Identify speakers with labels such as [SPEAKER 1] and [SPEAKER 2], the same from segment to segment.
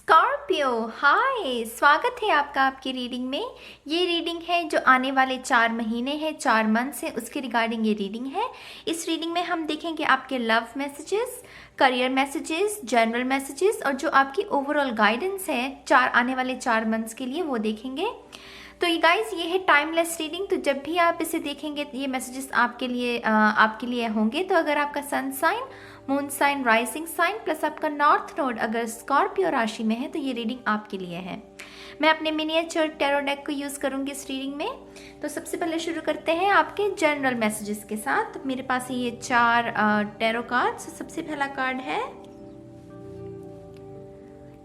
[SPEAKER 1] Scorpio, हाय, स्वागत है आपका आपकी रीडिंग में। ये रीडिंग है जो आने वाले 4 महीने हैं, 4 मंथ्स हैं, उसके रिगार्डिंग ये रीडिंग है। इस रीडिंग में हम देखेंगे आपके love messages, career messages, general messages और जो आपकी ओवरऑल गाइडेंस है आने वाले 4 मंथ्स के लिए वो देखेंगे। तो ये गाइस, ये है टाइमलेस रीडिंग। तो जब भी आप इसे देखेंगे तो ये मैसेजेस आपके लिए होंगे। तो अगर आपका sun sign, moon sign, rising sign plus आपका नॉर्थ नोड अगर स्कॉर्पियो राशि में है तो ये रीडिंग आपके लिए है। मैं अपने मिनिएचर टैरो डेक को यूज़ करूंगी इस रीडिंग में। तो सबसे पहले शुरू करते हैं आपके जनरल मैसेजेस के साथ। मेरे पास ये 4 टैरो कार्ड्स। सबसे पहला कार्ड है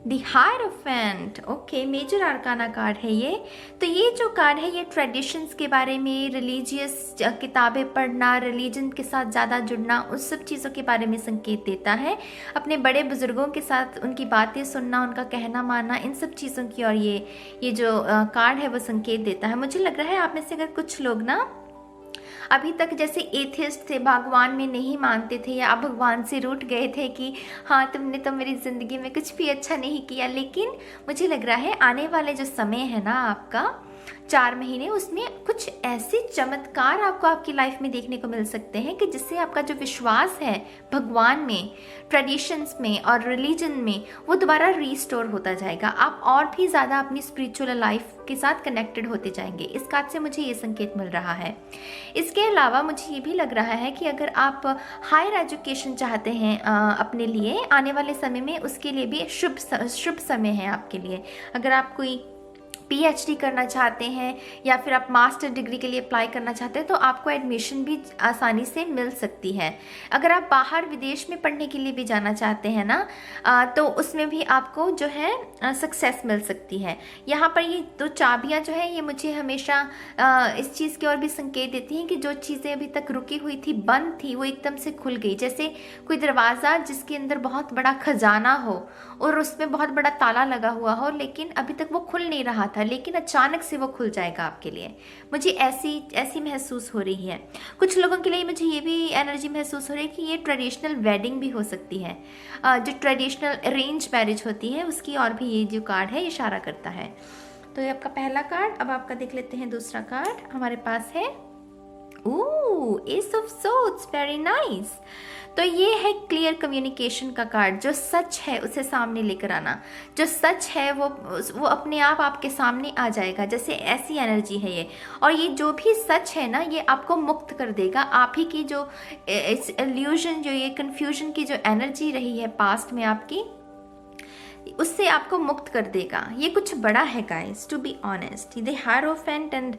[SPEAKER 1] the hierophant. Okay, major arcana card है ये। तो ये जो कार्ड है ये ट्रेडिशंस के बारे में, रिलीजियस किताबें पढ़ना, रिलीजन के साथ ज़्यादा जुड़ना, उस सब चीज़ों के बारे में संकेत देता है। अपने बड़े बुजुर्गों के साथ उनकी बातें सुनना, उनका कहना मानना, इन सब चीज़ों की और ये जो कार्ड है वो संकेत देता है। मुझे लग रहा है आप में से अगर कुछ लोग ना अभी तक जैसे एथिस्ट थे, भगवान में नहीं मानते थे या आप भगवान से रूठ गए थे कि हाँ तुमने तो मेरी ज़िंदगी में कुछ भी अच्छा नहीं किया, लेकिन मुझे लग रहा है आने वाले जो समय है ना आपका 4 महीने, उसमें कुछ ऐसे चमत्कार आपको आपकी लाइफ में देखने को मिल सकते हैं कि जिससे आपका जो विश्वास है भगवान में, ट्रेडिशंस में और रिलीजन में, वो दोबारा रीस्टोर होता जाएगा। आप और भी ज़्यादा अपनी स्पिरिचुअल लाइफ के साथ कनेक्टेड होते जाएंगे। इस कार्ड से मुझे ये संकेत मिल रहा है। इसके अलावा मुझे ये भी लग रहा है कि अगर आप हायर एजुकेशन चाहते हैं अपने लिए आने वाले समय में, उसके लिए भी शुभ समय है आपके लिए। अगर आप कोई पीएचडी करना चाहते हैं या फिर आप मास्टर डिग्री के लिए अप्लाई करना चाहते हैं तो आपको एडमिशन भी आसानी से मिल सकती है। अगर आप बाहर विदेश में पढ़ने के लिए भी जाना चाहते हैं ना तो उसमें भी आपको जो है सक्सेस मिल सकती है। यहाँ पर ये 2 चाबियाँ जो है ये मुझे हमेशा इस चीज़ की ओर भी संकेत देती हैं कि जो चीज़ें अभी तक रुकी हुई थी, बंद थी, वो एकदम से खुल गई। जैसे कोई दरवाज़ा जिसके अंदर बहुत बड़ा खजाना हो और उसमें बहुत बड़ा ताला लगा हुआ हो, लेकिन अभी तक वो खुल नहीं रहा था, लेकिन अचानक से वो खुल जाएगा आपके लिए। मुझे ऐसी महसूस हो रही है। कुछ लोगों के लिए मुझे ये भी एनर्जी महसूस हो रही है कि ये ट्रेडिशनल वेडिंग भी हो सकती है। जो ट्रेडिशनल अरेंज मैरिज होती है उसकी और भी ये जो कार्ड है इशारा करता है। तो ये आपका पहला कार्ड। अब आपका देख लेते हैं दूसरा कार्ड हमारे पास है S of swords, very nice. तो ये है क्लियर कम्युनिकेशन का कार्ड। जो सच है उसे सामने लेकर आना, जो सच है वो अपने आप आपके सामने आ जाएगा, जैसे ऐसी एनर्जी है ये। और ये जो भी सच है ना ये आपको मुक्त कर देगा। आप ही की जो इल्यूजन, जो ये कन्फ्यूजन की जो एनर्जी रही है पास्ट में आपकी, उससे आपको मुक्त कर देगा। ये कुछ बड़ा है guys, to be honest. The hierophant and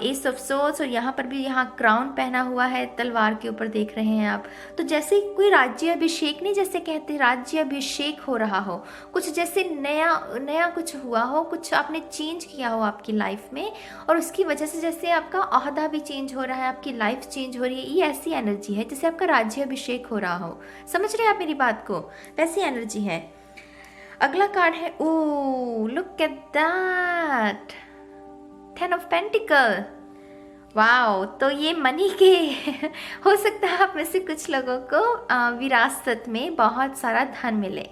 [SPEAKER 1] ace of swords, और यहाँ पर भी यहाँ क्राउन पहना हुआ है, तलवार के ऊपर देख रहे हैं आप। तो जैसे कोई राज्याभिषेक नहीं, जैसे कहते हैं राज्याभिषेक हो रहा हो, कुछ जैसे नया कुछ हुआ हो, कुछ आपने चेंज किया हो आपकी लाइफ में और उसकी वजह से जैसे आपका ओहदा भी चेंज हो रहा है, आपकी लाइफ चेंज हो रही है। ये ऐसी एनर्जी है जैसे आपका राज्याभिषेक हो रहा हो। समझ रहे हैं आप मेरी बात को? वैसी एनर्जी है। अगला कार्ड है look at that, 10 of pentacle. Wow, तो ये मनी के हो सकता है आप में से कुछ लोगों को विरासत में बहुत सारा धन मिले,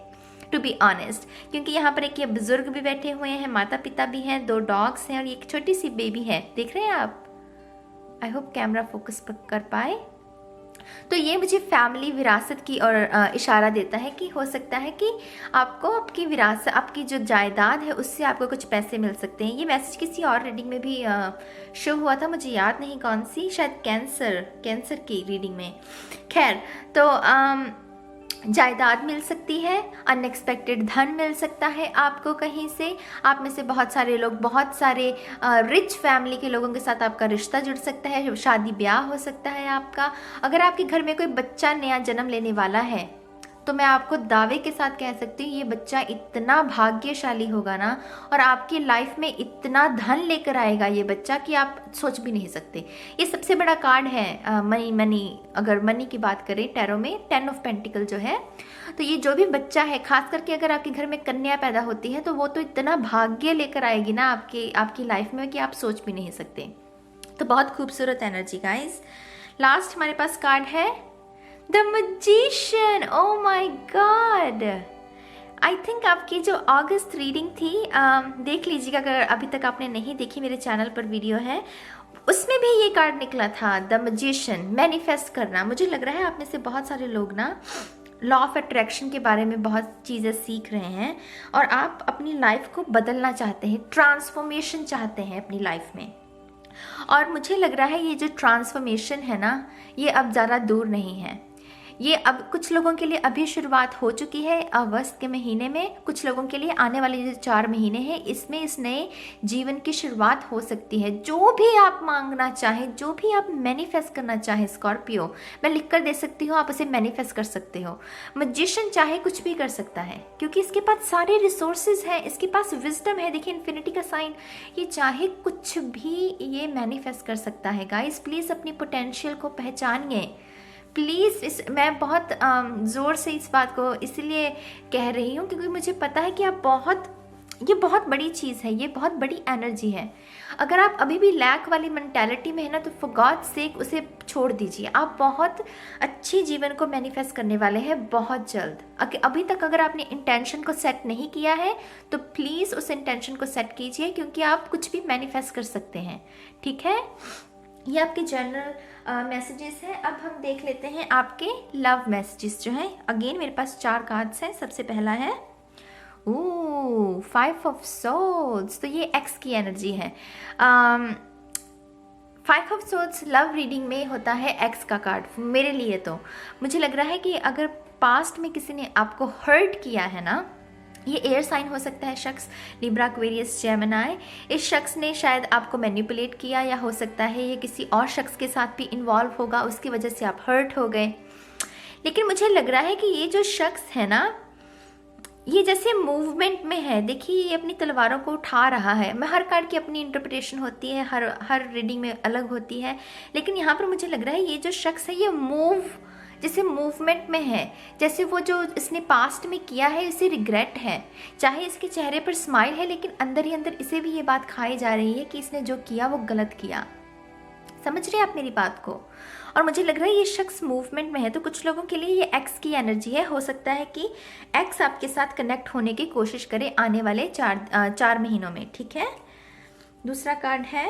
[SPEAKER 1] टू बी ऑनेस्ट। क्योंकि यहाँ पर एक ये बुजुर्ग भी बैठे हुए हैं, माता पिता भी हैं, 2 डॉग्स हैं और एक छोटी सी बेबी है। देख रहे हैं आप? आई होप कैमरा फोकस कर पाए। तो ये मुझे फैमिली विरासत की और इशारा देता है कि हो सकता है कि आपको आपकी विरासत, आपकी जो जायदाद है उससे आपको कुछ पैसे मिल सकते हैं। ये मैसेज किसी और रीडिंग में भी शो हुआ था, मुझे याद नहीं कौन सी, शायद कैंसर की रीडिंग में। खैर, तो जायदाद मिल सकती है, अनएक्सपेक्टेड धन मिल सकता है आपको कहीं से। आप में से बहुत सारे लोग, बहुत सारे रिच फैमिली के लोगों के साथ आपका रिश्ता जुड़ सकता है, शादी ब्याह हो सकता है आपका। अगर आपके घर में कोई बच्चा नया जन्म लेने वाला है तो मैं आपको दावे के साथ कह सकती हूँ ये बच्चा इतना भाग्यशाली होगा ना, और आपकी लाइफ में इतना धन लेकर आएगा ये बच्चा कि आप सोच भी नहीं सकते। ये सबसे बड़ा कार्ड है मनी। अगर मनी की बात करें टैरो में 10 ऑफ पेंटिकल जो है, तो ये जो भी बच्चा है, खास करके अगर आपके घर में कन्या पैदा होती है तो वो तो इतना भाग्य लेकर आएगी ना आपकी लाइफ में कि आप सोच भी नहीं सकते। तो बहुत खूबसूरत एनर्जी गाइस। लास्ट हमारे पास कार्ड है the magician. O my God, I think आपकी जो अगस्त रीडिंग थी, देख लीजिएगा अगर अभी तक आपने नहीं देखी, मेरे चैनल पर वीडियो है, उसमें भी ये कार्ड निकला था, द मैजिशियन, मैनिफेस्ट करना। मुझे लग रहा है आप में से बहुत सारे लोग ना लॉ ऑफ अट्रैक्शन के बारे में बहुत चीज़ें सीख रहे हैं और आप अपनी लाइफ को बदलना चाहते हैं, ट्रांसफॉर्मेशन चाहते हैं अपनी लाइफ में। और मुझे लग रहा है ये जो ट्रांसफॉर्मेशन है ना, ये अब ज़्यादा दूर नहीं है। ये अब कुछ लोगों के लिए अभी शुरुआत हो चुकी है अगस्त के महीने में, कुछ लोगों के लिए आने वाले जो 4 महीने हैं इसमें इस नए जीवन की शुरुआत हो सकती है। जो भी आप मांगना चाहें, जो भी आप मैनिफेस्ट करना चाहें स्कॉर्पियो, मैं लिख कर दे सकती हूँ, आप उसे मैनिफेस्ट कर सकते हो। मैजिशियन चाहे कुछ भी कर सकता है क्योंकि इसके पास सारे रिसोर्सेज हैं, इसके पास विजडम है। देखिए इन्फिनिटी का साइन, ये चाहे कुछ भी ये मैनिफेस्ट कर सकता है। गाइस प्लीज़ अपनी पोटेंशियल को पहचानिए प्लीज़। मैं बहुत ज़ोर से इस बात को इसलिए कह रही हूँ क्योंकि मुझे पता है कि ये बहुत बड़ी चीज़ है, ये बहुत बड़ी एनर्जी है। अगर आप अभी भी लैक वाली मेंटालिटी में है ना, तो फॉर गॉड सेक उसे छोड़ दीजिए। आप बहुत अच्छी जीवन को मैनिफेस्ट करने वाले हैं बहुत जल्द। अभी तक अगर आपने इंटेंशन को सेट नहीं किया है तो प्लीज़ उस इंटेंशन को सेट कीजिए क्योंकि आप कुछ भी मैनिफेस्ट कर सकते हैं, ठीक है। ये आपके जनरल मैसेजेस हैं। अब हम देख लेते हैं आपके लव मैसेजेस जो हैं। अगेन मेरे पास 4 कार्ड्स हैं। सबसे पहला है 5 ऑफ सोर्ड्स, तो ये एक्स की एनर्जी है। 5 ऑफ सोर्ड्स लव रीडिंग में होता है एक्स का कार्ड। मेरे लिए तो मुझे लग रहा है कि अगर पास्ट में किसी ने आपको हर्ट किया है ना, ये एयर साइन हो सकता है शख्स, लिब्रा, एक्वेरियस, जेमिनी। इस शख्स ने शायद आपको मैनिपुलेट किया या हो सकता है ये किसी और शख्स के साथ भी इन्वॉल्व होगा, उसकी वजह से आप हर्ट हो गए। लेकिन मुझे लग रहा है कि ये जो शख्स है ना, ये जैसे मूवमेंट में है। देखिए ये अपनी तलवारों को उठा रहा है। मैं हर कार्ड की अपनी इंटरप्रिटेशन होती है, हर रीडिंग में अलग होती है, लेकिन यहाँ पर मुझे लग रहा है ये जो शख्स है ये जैसे मूवमेंट में है, जैसे वो जो इसने पास्ट में किया है इसे रिग्रेट है। चाहे इसके चेहरे पर स्माइल है लेकिन अंदर ही अंदर इसे भी ये बात खाई जा रही है कि इसने जो किया वो गलत किया। समझ रहे हैं आप मेरी बात को? और मुझे लग रहा है ये शख्स मूवमेंट में है। तो कुछ लोगों के लिए ये एक्स की एनर्जी है। हो सकता है कि एक्स आपके साथ कनेक्ट होने की कोशिश करे आने वाले 4 महीनों में, ठीक है। दूसरा कार्ड है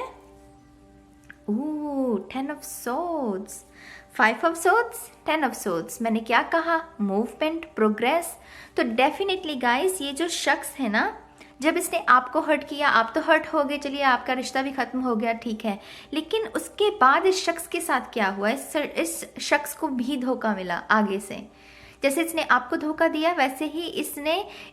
[SPEAKER 1] 10 of swords, 5 of swords, 10 of swords. मैंने क्या कहा? Movement, progress. तो डेफिनेटली गाइस ये जो शख्स है ना, जब इसने आपको हर्ट किया, आप तो हर्ट हो गए, चलिए आपका रिश्ता भी खत्म हो गया, ठीक है। लेकिन उसके बाद इस शख्स के साथ क्या हुआ? इस शख्स को भी धोखा मिला आगे से। जैसे इसने आपको धोखा दिया वैसे ही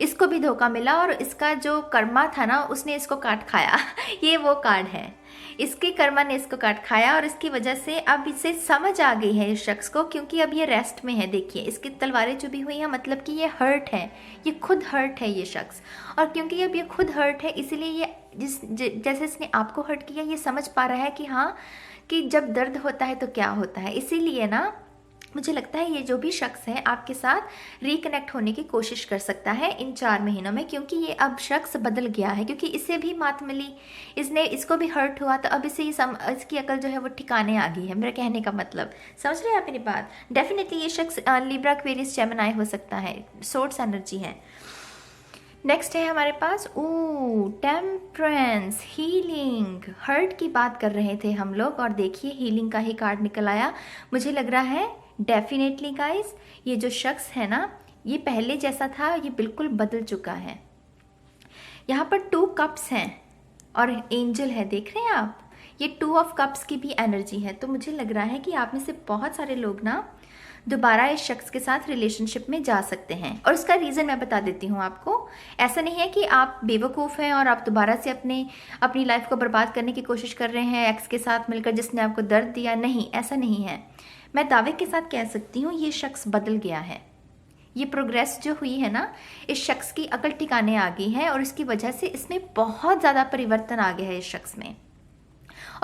[SPEAKER 1] इसको भी धोखा मिला और इसका जो कर्मा था ना उसने इसको काट खाया। ये वो कार्ड है, इसके कर्मा ने इसको काट खाया और इसकी वजह से अब इसे समझ आ गई है इस शख्स को, क्योंकि अब ये रेस्ट में है। देखिए इसकी तलवारें चुभी हुई हैं, मतलब कि ये हर्ट है, ये खुद हर्ट है ये शख्स। और क्योंकि अब ये खुद हर्ट है इसीलिए ये जैसे इसने आपको हर्ट किया ये समझ पा रहा है कि हाँ, कि जब दर्द होता है तो क्या होता है। इसीलिए ना मुझे लगता है ये जो भी शख्स है आपके साथ रिकनेक्ट होने की कोशिश कर सकता है इन 4 महीनों में, क्योंकि ये अब शख्स बदल गया है। क्योंकि इसे भी मात मिली, इसको भी हर्ट हुआ, तो अब इसकी अकल जो है वो ठिकाने आ गई है। मेरा कहने का मतलब समझ रहे हैं आप मेरी बात? डेफिनेटली ये शख्स लिब्रा, एक्वेरियस, जेमिनी हो सकता है, सोर्स एनर्जी है। नेक्स्ट है हमारे पास टेम्परेंस, हीलिंग। हर्ट की बात कर रहे थे हम लोग और देखिए हीलिंग का ही कार्ड निकल आया। मुझे लग रहा है डेफिनेटली गाइस ये जो शख्स है ना, ये पहले जैसा था ये बिल्कुल बदल चुका है। यहाँ पर 2 कप्स हैं और एंजल है, देख रहे हैं आप? ये 2 ऑफ कप्स की भी एनर्जी है। तो मुझे लग रहा है कि आप में से बहुत सारे लोग ना दोबारा इस शख्स के साथ रिलेशनशिप में जा सकते हैं। और उसका रीज़न मैं बता देती हूँ आपको। ऐसा नहीं है कि आप बेवकूफ़ हैं और आप दोबारा से अपनी लाइफ को बर्बाद करने की कोशिश कर रहे हैं एक्स के साथ मिलकर जिसने आपको दर्द दिया। नहीं, ऐसा नहीं है। मैं दावे के साथ कह सकती हूँ ये शख्स बदल गया है। ये प्रोग्रेस जो हुई है ना, इस शख्स की अकल ठिकाने आ गई है और इसकी वजह से इसमें बहुत ज़्यादा परिवर्तन आ गया है इस शख्स में।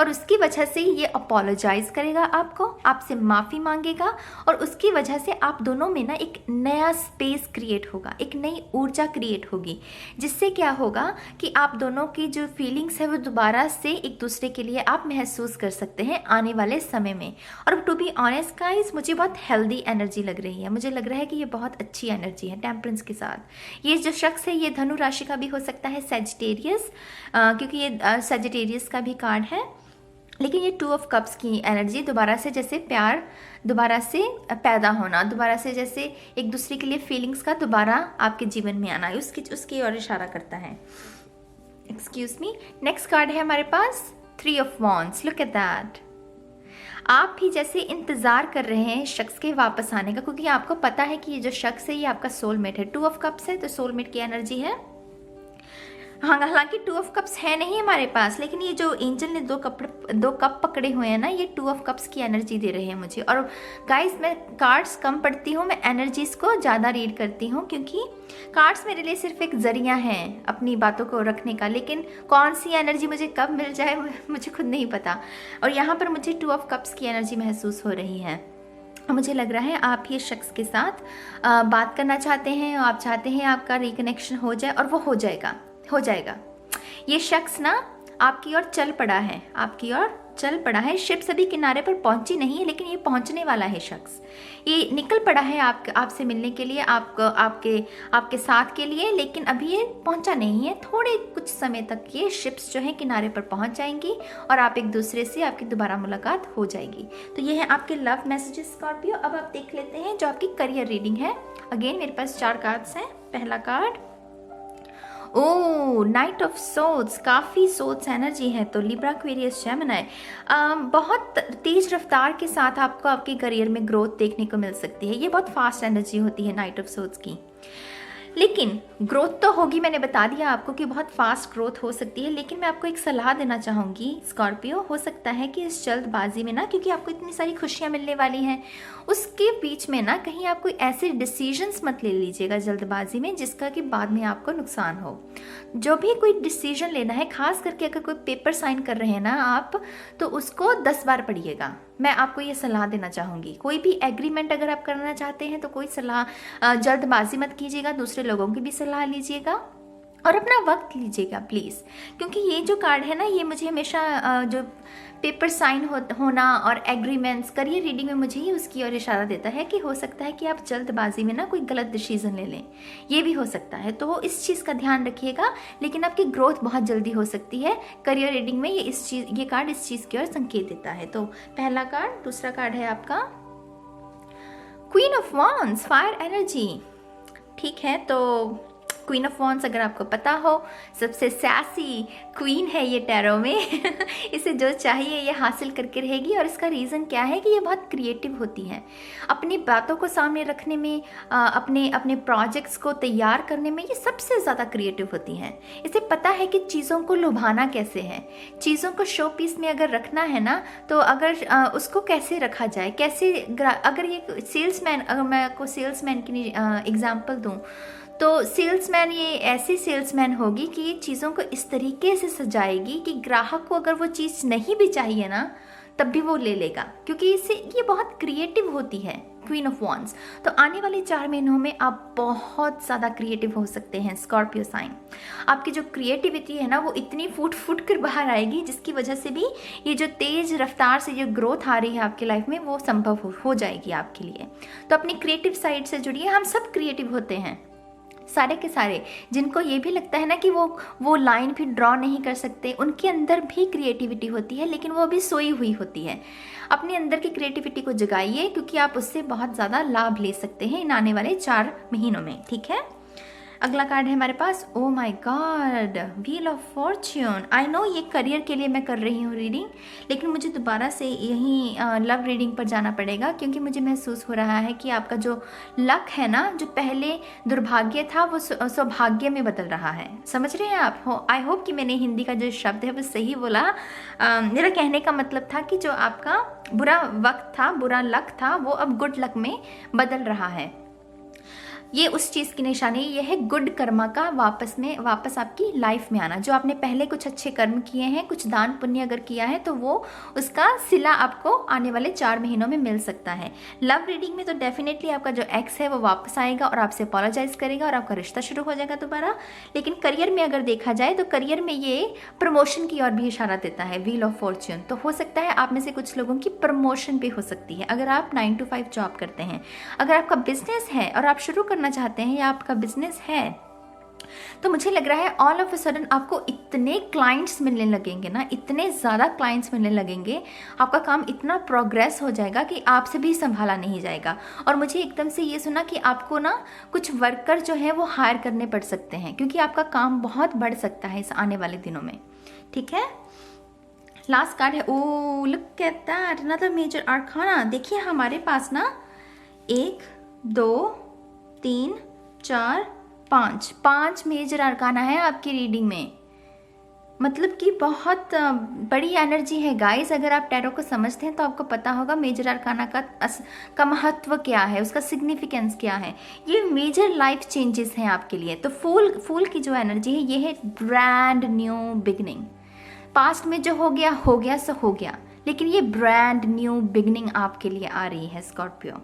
[SPEAKER 1] और उसकी वजह से ये अपोलोजाइज़ करेगा आपको, आपसे माफ़ी मांगेगा, और उसकी वजह से आप दोनों में ना एक नया स्पेस क्रिएट होगा, एक नई ऊर्जा क्रिएट होगी, जिससे क्या होगा कि आप दोनों की जो फीलिंग्स है वो दोबारा से एक दूसरे के लिए आप महसूस कर सकते हैं आने वाले समय में। और टू बी ऑनेस्ट गाइस, मुझे बहुत हेल्दी एनर्जी लग रही है, मुझे लग रहा है कि ये बहुत अच्छी एनर्जी है टेम्परेंस के साथ। ये जो शख्स है ये धनु राशि का भी हो सकता है, सैजिटेरियस, क्योंकि ये सैजिटेरियस का भी कार्ड है। लेकिन ये 2 ऑफ कप्स की एनर्जी, दोबारा से जैसे प्यार दोबारा से पैदा होना, दोबारा से जैसे एक दूसरे के लिए फीलिंग्स का दोबारा आपके जीवन में आना, उसकी ओर इशारा करता है। Excuse me. नेक्स्ट कार्ड है हमारे पास 3 of wands. Look at that. आप भी जैसे इंतज़ार कर रहे हैं शख्स के वापस आने का, क्योंकि आपको पता है कि ये जो शख्स है ये आपका सोलमेट है। 2 ऑफ कप्स है तो सोलमेट की एनर्जी है। हाँ, हालांकि 2 ऑफ कप्स है नहीं हमारे पास, लेकिन ये जो एंजल ने 2 कप पकड़े हुए हैं ना, ये 2 ऑफ कप्स की एनर्जी दे रहे हैं मुझे। और गाइस, मैं कार्ड्स कम पढ़ती हूँ, मैं एनर्जीज को ज़्यादा रीड करती हूँ, क्योंकि कार्ड्स मेरे लिए सिर्फ एक जरिया है अपनी बातों को रखने का, लेकिन कौन सी एनर्जी मुझे कब मिल जाए मुझे खुद नहीं पता। और यहाँ पर मुझे 2 ऑफ कप्स की एनर्जी महसूस हो रही है। मुझे लग रहा है आप ये शख्स के साथ बात करना चाहते हैं, आप चाहते हैं आपका रिकनेक्शन हो जाए, और वो हो जाएगा। ये शख्स ना आपकी ओर चल पड़ा है, आपकी ओर चल पड़ा है। शिप अभी किनारे पर पहुंची नहीं है, लेकिन ये पहुंचने वाला है शख्स। ये निकल पड़ा है आपसे मिलने के लिए, आपके साथ के लिए, लेकिन अभी ये पहुंचा नहीं है। थोड़े कुछ समय तक ये शिप्स जो है किनारे पर पहुंच जाएंगी और आप एक दूसरे से आपकी दोबारा मुलाकात हो जाएगी। तो ये है आपके लव मैसेजेस स्कॉर्पियो। अब आप देख लेते हैं जो आपकी करियर रीडिंग है। अगेन मेरे पास 4 कार्ड्स हैं। पहला card, oh, night of swords, काफ़ी सोर्ड्स एनर्जी है। तो लिब्रा, एक्वेरियस, जेमिनी, बहुत तेज रफ्तार के साथ आपको आपके करियर में ग्रोथ देखने को मिल सकती है। ये बहुत फास्ट एनर्जी होती है नाइट ऑफ सोर्ड्स की, लेकिन ग्रोथ तो होगी। मैंने बता दिया आपको कि बहुत फास्ट ग्रोथ हो सकती है, लेकिन मैं आपको एक सलाह देना चाहूँगी स्कॉर्पियो। हो सकता है कि इस जल्दबाजी में ना, क्योंकि आपको इतनी सारी खुशियाँ मिलने वाली हैं, उसके बीच में ना कहीं आप कोई ऐसे डिसीजंस मत ले लीजिएगा जल्दबाजी में जिसका कि बाद में आपको नुकसान हो। जो भी कोई डिसीजन लेना है, खास करके अगर कोई पेपर साइन कर रहे हैं ना आप, तो उसको 10 बार पढ़िएगा। मैं आपको ये सलाह देना चाहूँगी। कोई भी एग्रीमेंट अगर आप करना चाहते हैं तो कोई सलाह जल्दबाजी मत कीजिएगा, दूसरे लोगों की भी सलाह लीजिएगा और अपना वक्त लीजिएगा प्लीज़। क्योंकि ये जो कार्ड है ना, ये मुझे हमेशा जो पेपर साइन होना और एग्रीमेंट्स, करियर रीडिंग में मुझे ही उसकी ओर इशारा देता है कि हो सकता है कि आप जल्दबाजी में ना कोई गलत डिसीजन ले लें, ये भी हो सकता है। तो इस चीज़ का ध्यान रखिएगा। लेकिन आपकी ग्रोथ बहुत जल्दी हो सकती है करियर रीडिंग में। ये कार्ड इस चीज़ की ओर संकेत देता है। तो पहला कार्ड। दूसरा कार्ड है आपका queen of wands, fire energy. ठीक है, तो क्वीन ऑफ वॉन्ड्स अगर आपको पता हो, सबसे सैसी क्वीन है ये टैरो में इसे जो चाहिए ये हासिल करके रहेगी। और इसका रीज़न क्या है कि ये बहुत क्रिएटिव होती है, अपनी बातों को सामने रखने में, अपने प्रोजेक्ट्स को तैयार करने में ये सबसे ज़्यादा क्रिएटिव होती हैं। इसे पता है कि चीज़ों को लुभाना कैसे है, चीज़ों को शो पीस में अगर रखना है ना, तो अगर उसको कैसे रखा जाए, कैसे, अगर ये सेल्समैन, अगर मैं आपको सेल्समैन की एग्जाम्पल दूँ, तो सेल्समैन ये ऐसी सेल्समैन होगी कि ये चीज़ों को इस तरीके से सजाएगी कि ग्राहक को अगर वो चीज़ नहीं भी चाहिए ना, तब भी वो ले लेगा, क्योंकि इससे ये बहुत क्रिएटिव होती है क्वीन ऑफ वॉन्ड्स। तो आने वाले 4 महीनों में आप बहुत ज़्यादा क्रिएटिव हो सकते हैं स्कॉर्पियो साइन। आपकी जो क्रिएटिविटी है ना, वो इतनी फूट कर बाहर आएगी, जिसकी वजह से भी ये जो तेज़ रफ्तार से जो ग्रोथ आ रही है आपकी लाइफ में, वो संभव हो जाएगी आपके लिए। तो अपनी क्रिएटिव साइड से जुड़िए। हम सब क्रिएटिव होते हैं, सारे के सारे। जिनको ये भी लगता है ना कि वो लाइन भी ड्रॉ नहीं कर सकते, उनके अंदर भी क्रिएटिविटी होती है, लेकिन वो अभी सोई हुई होती है। अपने अंदर की क्रिएटिविटी को जगाइए, क्योंकि आप उससे बहुत ज़्यादा लाभ ले सकते हैं इन आने वाले 4 महीनों में। ठीक है, अगला कार्ड है हमारे पास, oh my God, wheel of fortune. I know ये करियर के लिए मैं कर रही हूँ रीडिंग, लेकिन मुझे दोबारा से यहीं लव रीडिंग पर जाना पड़ेगा, क्योंकि मुझे महसूस हो रहा है कि आपका जो लक है ना, जो पहले दुर्भाग्य था, वो सौभाग्य में बदल रहा है। समझ रहे हैं आप? आई होप कि मैंने हिंदी का जो शब्द है वो सही बोला। मेरा कहने का मतलब था कि जो आपका बुरा वक्त था, बुरा लक था, वो अब गुड लक में बदल रहा है। ये उस चीज़ की निशानी, ये है गुड कर्मा का वापस आपकी लाइफ में आना। जो आपने पहले कुछ अच्छे कर्म किए हैं, कुछ दान पुण्य अगर किया है, तो वो उसका सिला आपको आने वाले 4 महीनों में मिल सकता है। लव रीडिंग में तो डेफिनेटली आपका जो एक्स है वो वापस आएगा और आपसे अपोलोजाइज करेगा और आपका रिश्ता शुरू हो जाएगा दोबारा। लेकिन करियर में अगर देखा जाए तो करियर में ये प्रमोशन की ओर भी इशारा देता है, व्हील ऑफ फॉर्च्यून। तो हो सकता है आप में से कुछ लोगों की प्रमोशन भी हो सकती है अगर आप 9 to 5 जॉब करते हैं। अगर आपका बिजनेस है और आप शुरू करना चाहते हैं या आपका बिजनेस है, तो मुझे लग रहा है ऑल ऑफ अ सडन आपको इतने क्लाइंट्स मिलने लगेंगे ना, इतने ज़्यादा क्लाइंट्स मिलने लगेंगे, आपका काम इतना प्रोग्रेस हो जाएगा कि आपसे भी संभाला नहीं जाएगा। और मुझे एकदम से ये सुना कि आपको ना कुछ वर्कर जो है वो हायर करने पड़ सकते हैं, क्योंकि आपका काम बहुत बढ़ सकता है इस आने वाले दिनों में। ठीक है, लास्ट कार्ड है, oh look at that, another major arcana. देखिए हमारे पास ना 1 2 3 4 5 मेजर आर्काना है आपकी रीडिंग में। मतलब कि बहुत बड़ी एनर्जी है गाइस। अगर आप टैरो को समझते हैं तो आपको पता होगा मेजर आर्काना का महत्व क्या है, उसका सिग्निफिकेंस क्या है। ये मेजर लाइफ चेंजेस हैं आपके लिए। तो फूल की जो एनर्जी है ये है ब्रांड न्यू बिगनिंग। पास्ट में जो हो गया सो हो गया, लेकिन ये ब्रांड न्यू बिगनिंग आपके लिए आ रही है स्कॉर्पियो।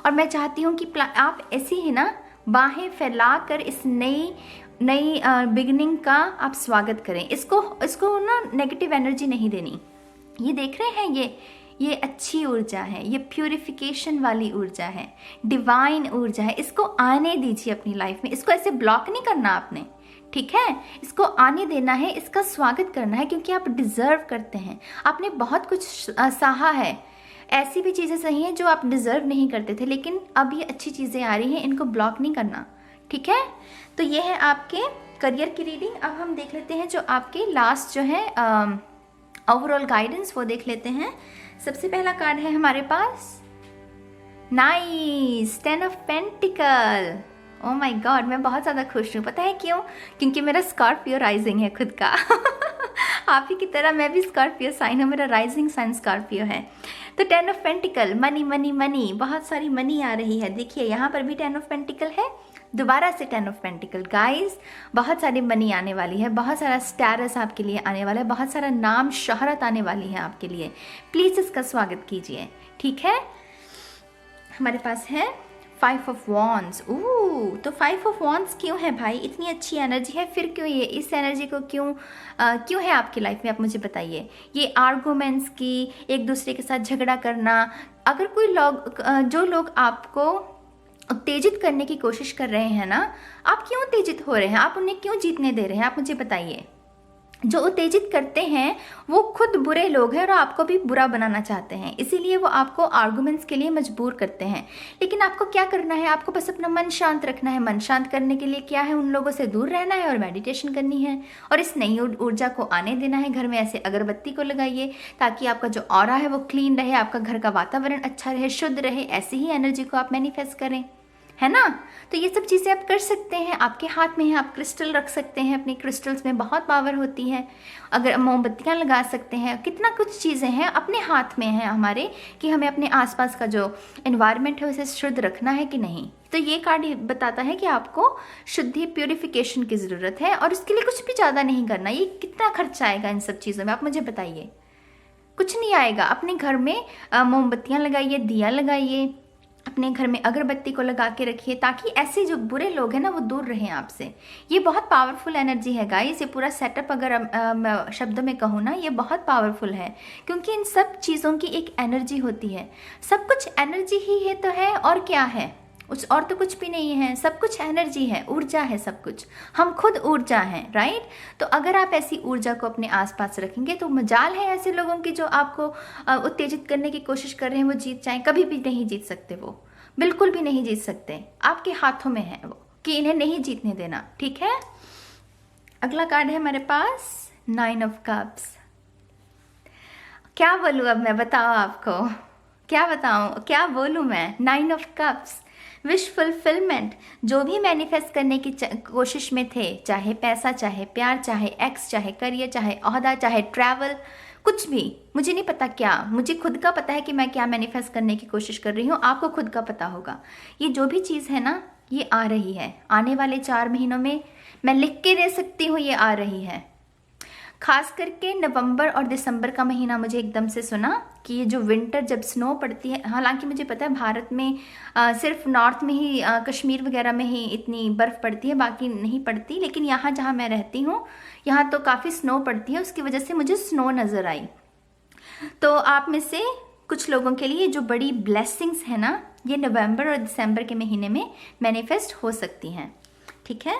[SPEAKER 1] और मैं चाहती हूँ कि आप ऐसी ही ना बाहें फैलाकर इस नई बिगनिंग का आप स्वागत करें। इसको ना नेगेटिव एनर्जी नहीं देनी। ये देख रहे हैं, ये अच्छी ऊर्जा है, ये प्यूरिफिकेशन वाली ऊर्जा है, डिवाइन ऊर्जा है। इसको आने दीजिए अपनी लाइफ में, इसको ऐसे ब्लॉक नहीं करना आपने। ठीक है, इसको आने देना है, इसका स्वागत करना है, क्योंकि आप डिजर्व करते हैं। आपने बहुत कुछ सहा है, ऐसी भी चीज़ें सही हैं जो आप डिजर्व नहीं करते थे, लेकिन अब ये अच्छी चीज़ें आ रही हैं, इनको ब्लॉक नहीं करना। ठीक है, तो ये है आपके करियर की रीडिंग। अब हम देख लेते हैं जो आपके लास्ट जो है ओवरऑल गाइडेंस, वो देख लेते हैं। सबसे पहला कार्ड है हमारे पास nice 10 of pentacles. Oh my God, मैं बहुत ज़्यादा खुश हूँ। पता है क्यों? क्योंकि मेरा स्कॉर्पियो राइजिंग है खुद का। आप ही की तरह मैं भी स्कॉर्पियो साइन हूँ, मेरा राइजिंग साइन स्कॉर्पियो है। तो 10 of pentacle, money money money, बहुत सारी मनी आ रही है। देखिए यहाँ पर भी 10 ऑफ पेंटिकल है, दोबारा से 10 ऑफ पेंटिकल। गाइस बहुत सारी मनी आने वाली है, बहुत सारा स्टेटस आपके लिए आने वाला है, बहुत सारा नाम शोहरत आने वाली है आपके लिए। प्लीज़ इसका स्वागत कीजिए। ठीक है, हमारे पास है 5 ऑफ वॉन्ड्स। तो 5 ऑफ वॉन्ड्स क्यों है भाई? इतनी अच्छी एनर्जी है, फिर क्यों ये इस एनर्जी को क्यों है आपकी लाइफ में, आप मुझे बताइए। ये आर्गुमेंट्स की, एक दूसरे के साथ झगड़ा करना, अगर कोई जो लोग आपको उत्तेजित करने की कोशिश कर रहे हैं ना, आप क्यों उत्तेजित हो रहे हैं? आप उन्हें क्यों जीतने दे रहे हैं? आप मुझे बताइए। जो उत्तेजित करते हैं वो खुद बुरे लोग हैं और आपको भी बुरा बनाना चाहते हैं, इसीलिए वो आपको आर्गुमेंट्स के लिए मजबूर करते हैं। लेकिन आपको क्या करना है? आपको बस अपना मन शांत रखना है। मन शांत करने के लिए क्या है? उन लोगों से दूर रहना है और मेडिटेशन करनी है और इस नई ऊर्जा को आने देना है। घर में ऐसे अगरबत्ती को लगाइए ताकि आपका जो ऑरा है वो क्लीन रहे, आपका घर का वातावरण अच्छा रहे, शुद्ध रहे। ऐसी ही एनर्जी को आप मैनिफेस्ट करें, है ना? तो ये सब चीज़ें आप कर सकते हैं, आपके हाथ में है। आप क्रिस्टल रख सकते हैं, अपने क्रिस्टल्स में बहुत पावर होती है। अगर मोमबत्तियाँ लगा सकते हैं, कितना कुछ चीज़ें हैं अपने हाथ में है हमारे, कि हमें अपने आसपास का जो एनवायरनमेंट है उसे शुद्ध रखना है कि नहीं। तो ये कार्ड बताता है कि आपको शुद्धि, प्यूरिफिकेशन की ज़रूरत है और इसके लिए कुछ भी ज़्यादा नहीं करना। ये कितना खर्चा आएगा इन सब चीज़ों में, आप मुझे बताइए। कुछ नहीं आएगा। अपने घर में मोमबत्तियाँ लगाइए, दिया लगाइए, अपने घर में अगरबत्ती को लगा के रखिए ताकि ऐसे जो बुरे लोग हैं ना वो दूर रहें आपसे। ये बहुत पावरफुल एनर्जी है गाइस। ये पूरा सेटअप अगर शब्दों में कहूँ ना, ये बहुत पावरफुल है, क्योंकि इन सब चीज़ों की एक एनर्जी होती है। सब कुछ एनर्जी ही है तो है, और क्या है? और तो कुछ भी नहीं है, सब कुछ एनर्जी है, ऊर्जा है सब कुछ। हम खुद ऊर्जा हैं, राइट? तो अगर आप ऐसी ऊर्जा को अपने आसपास रखेंगे तो मजाल है ऐसे लोगों की जो आपको उत्तेजित करने की कोशिश कर रहे हैं वो जीत जाएं। कभी भी नहीं जीत सकते, वो बिल्कुल भी नहीं जीत सकते। आपके हाथों में है वो कि इन्हें नहीं जीतने देना। ठीक है, अगला कार्ड है हमारे पास 9 ऑफ कप्स। क्या बोलूँ अब मैं, बताओ आपको क्या बताऊँ, क्या बोलूँ मैं? 9 ऑफ कप्स, विश फुलफिलमेंट। जो भी मैनिफेस्ट करने की कोशिश में थे, चाहे पैसा, चाहे प्यार, चाहे एक्स, चाहे करियर, चाहे ओहदा, चाहे ट्रैवल, कुछ भी, मुझे नहीं पता क्या, मुझे खुद का पता है कि मैं क्या मैनिफेस्ट करने की कोशिश कर रही हूँ। आपको खुद का पता होगा। ये जो भी चीज़ है ना, ये आ रही है आने वाले 4 महीनों में, मैं लिख के दे सकती हूँ ये आ रही है। खास करके नवंबर और दिसंबर का महीना मुझे एकदम से सुना कि ये जो विंटर जब स्नो पड़ती है, हालांकि मुझे पता है भारत में सिर्फ नॉर्थ में ही कश्मीर वगैरह में ही इतनी बर्फ़ पड़ती है, बाकी नहीं पड़ती, लेकिन यहाँ जहाँ मैं रहती हूँ यहाँ तो काफ़ी स्नो पड़ती है, उसकी वजह से मुझे स्नो नज़र आई। तो आप में से कुछ लोगों के लिए जो बड़ी ब्लेसिंग्स है ना, ये नवंबर और दिसंबर के महीने में मैनिफेस्ट हो सकती हैं। ठीक है,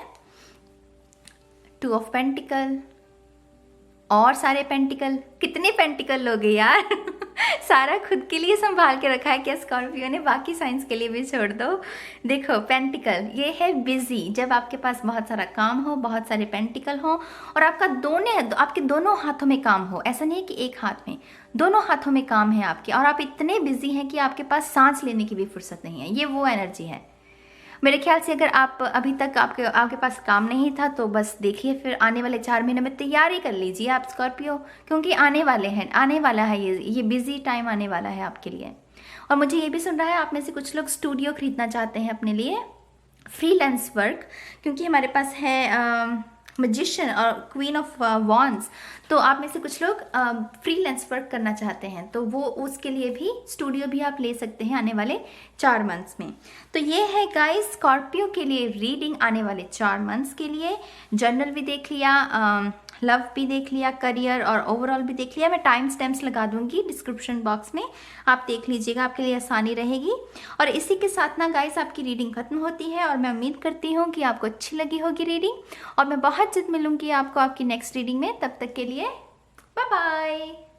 [SPEAKER 1] 2 ऑफ पेंटिकल और सारे पेंटिकल। कितने पेंटिकल लोगे यार सारा खुद के लिए संभाल के रखा है क्या स्कॉर्पियो ने, बाकी साइंस के लिए भी छोड़ दो। देखो पेंटिकल ये है बिजी, जब आपके पास बहुत सारा काम हो, बहुत सारे पेंटिकल हो और आपके दोनों हाथों में काम हो। ऐसा नहीं है कि एक हाथ में, दोनों हाथों में काम है आपके, और आप इतने बिजी हैं कि आपके पास सांस लेने की भी फुर्सत नहीं है। ये वो एनर्जी है मेरे ख्याल से। अगर आप अभी तक आपके पास काम नहीं था तो बस देखिए, फिर आने वाले 4 महीनों में तैयारी कर लीजिए आप स्कॉर्पियो, क्योंकि आने वाला है ये बिजी टाइम आने वाला है आपके लिए। और मुझे ये भी सुन रहा है आप में से कुछ लोग स्टूडियो खरीदना चाहते हैं अपने लिए, फ्रीलांस वर्क, क्योंकि हमारे पास है मैजिशियन और क्वीन ऑफ वॉन्ड्स, तो आप में से कुछ लोग फ्रीलांस वर्क करना चाहते हैं, तो वो उसके लिए भी स्टूडियो भी आप ले सकते हैं आने वाले 4 मंथ्स में। तो ये है गाइस स्कॉर्पियो के लिए रीडिंग आने वाले 4 मंथ्स के लिए। जनरल भी देख लिया, लव भी देख लिया, करियर और ओवरऑल भी देख लिया। मैं टाइम स्टैम्प्स लगा दूंगी डिस्क्रिप्शन बॉक्स में, आप देख लीजिएगा, आपके लिए आसानी रहेगी। और इसी के साथ ना गाइस आपकी रीडिंग खत्म होती है, और मैं उम्मीद करती हूँ कि आपको अच्छी लगी होगी रीडिंग, और मैं बहुत जल्द मिलूंगी आपको आपकी नेक्स्ट रीडिंग में। तब तक के लिए बाय बाय।